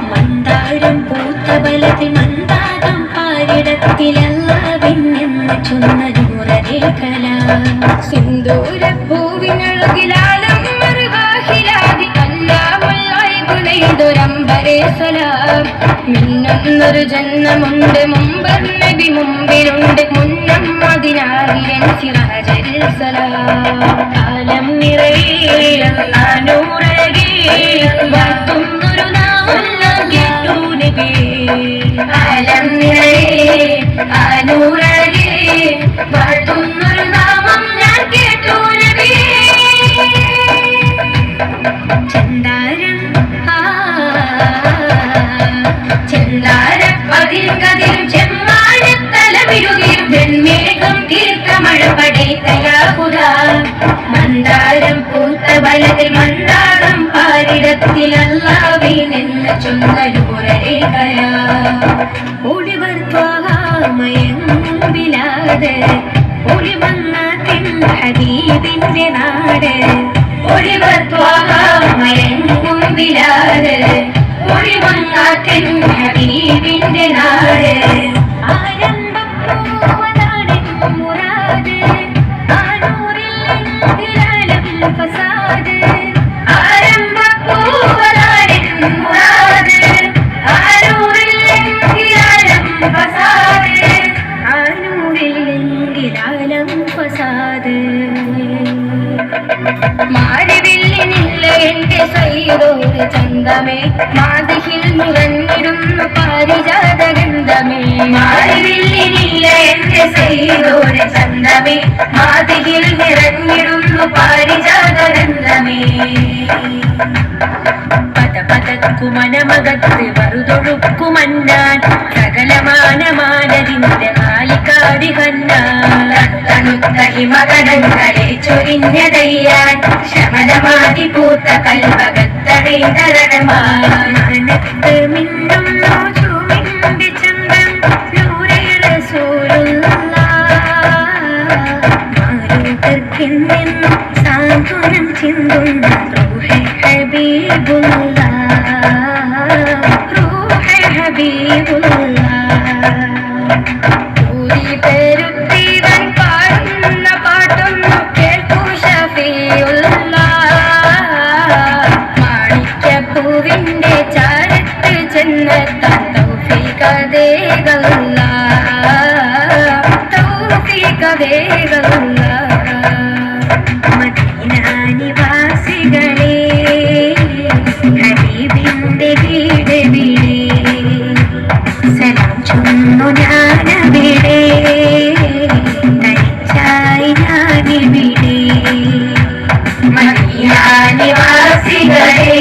മന്ദാരം പൂത്ത ബലത്തിൽ മന്ദാരം പാരിടത്തിലല്ലാവിന്നെന്ന് ചൊന്നൊരു കല സിന്ദൂര പൂവിനഴകിലാലം മറുവാഹിലാതി അല്ലാമുള്ളൊരമ്പരേ സലാം മിന്നുന്നൊരു ജന്മമുണ്ട് മുമ്പർ നബി മുമ്പിലുണ്ട് മുന്നം മദിനാവിരൻ സിറാജൽ സലാം കാലം നിറയെ നൂറകേ വാഴ്ത്തുന്നൊരു നാമം കേട്ടു നബി കാലം നിറയെ നൂറകേ വാഴ്ത്തുന്നൊരു നാമം ഞാൻ കേട്ടു നബി ചെന്താരം ചെന്താരം അതിൽ കതിരും ചെമ്മാനത്തലവിരുതിരും വെൺമേഘം തീർത്ത മഴ പടേതയാകുക മന്ദാരം പൂത്ത ബലത്തിൽ മന്ദാരം പാരിടത്തിലല്ലാവിനെന്ന് ചൊന്നൊരു പുരരേഖല ഒളിവർ ത്വാഹാമയമ്പിലാത് ഒളിവങ്ങാത്തിൻ ഹബീബിന്റെ നാട് ഒളിവർ ത്വാഹാമയമ്പിലാത് ഒളിവങ്ങാത്തിൻ ഹബീബിന്റെ നാട് ആരംഭപ്പൂവനാടിൻ മുറാദ് ആനൂറിൽ ഫസാദ് ആരംഭപ്പൂവനാടിൻ മുറാദ് ആനൂറിൽ ഫസാദ് ആനൂറിൽ ഫസാദ് മാരിവില്ലിനില്ല എന്റെ സൈദോര് ചന്തമേ മാതിഹിൽ നിറഞ്ഞിടുന്നു പാരിജാത ഗന്ധമേ മാരിവില്ലിനില്ല എന്റെ സൈദോര് ചന്തമേ മാതിഹിൽ നിറഞ്ഞിടുന്നു പാരിജാത ഗന്ധമേ പതപതക്കുമനമകത്ത് വറുതൊഴുക്കുമന്നാൻ സകലമാനമാനതിന്റെ കാലിക്കാടി കന്നാൻ തണുത്ത ഹിമകണങ്ങളെ ചൊരിഞ്ഞതയ്യാൻ ശമനമാതി പൂത്ത കൽവകത്തടൈതരണമാനത്ത് മിന്നുന്നു ചുമിന്റെ ചന്തം നൂറേ റസൂലുള്ളാഹ് മാരൂകർക്കെന്നെന്നും സാന്ത്വനം ചിന്തുന്ന റൂഹേ ഹബീബുള്ളാഹ് റൂഹേ ഹബീബുള്ളാഹ് പൂരി പെരുത്തിവൻ പാടുന്ന പാട്ടൊന്നു കേൾക്കൂ ഷഫീഉള്ളാഹ് മാണിക്യപ്പൂവിന്റെ ചാരത്ത് ചെന്നെത്താൻ തൗഫീഖതേകല്ലാഹ് തൗഫീഖതേകല്ലാഹ് മദീന നിവാസികളെ ഹബീബിന്റെ വീട് വീടേ സലാം ചൊന്നു ഞാനവിടെ തനിച്ചായി ഞാനിവിടെ മദീന നിവാസികളെ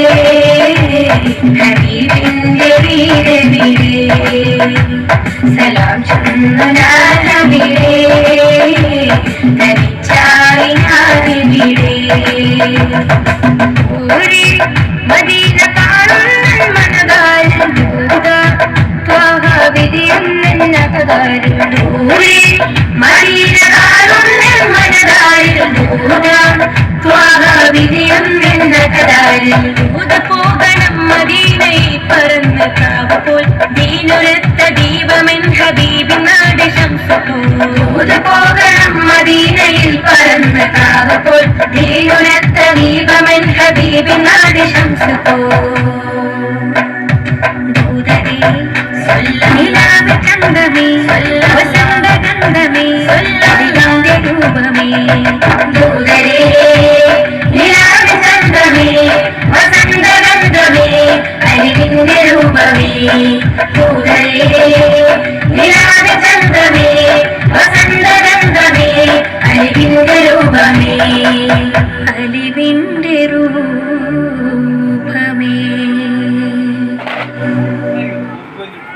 ഹബീബിന്റെ വീട് വീടേ സലാം ചൊന്നു ഞാനവിടെ തനിച്ചായി ഞാനിവിടെ മദീന കാണുന്ന മനതാരം വിധിയെന്നകതാരുടൂരി മദീന കാണുന്ന മനതാരം വിധിയെന്നകതാരൂത പോകണം മദീനയിൽ പറന്ന് കാവപ്പോൾ ദീനുരത്ത ദീപമെൻ ഹബീബിൻ നാട് ശംസുകൂത പോകണം മദീനയിൽ പറന്ന് കാവപ്പോൾ ദീനുരത്ത ദീപമെൻ ഹബീബിൻ നാട് ശംസുകൂ നിലാവ് ചന്തമേ വസന്ത ഗന്ധമേ അതിന്റെ രൂപമേ ദൂതരേ നിലാവ് ചന്തമേ വസന്ത ഗന്ധമേ അറിവിന്റെ രൂപമേ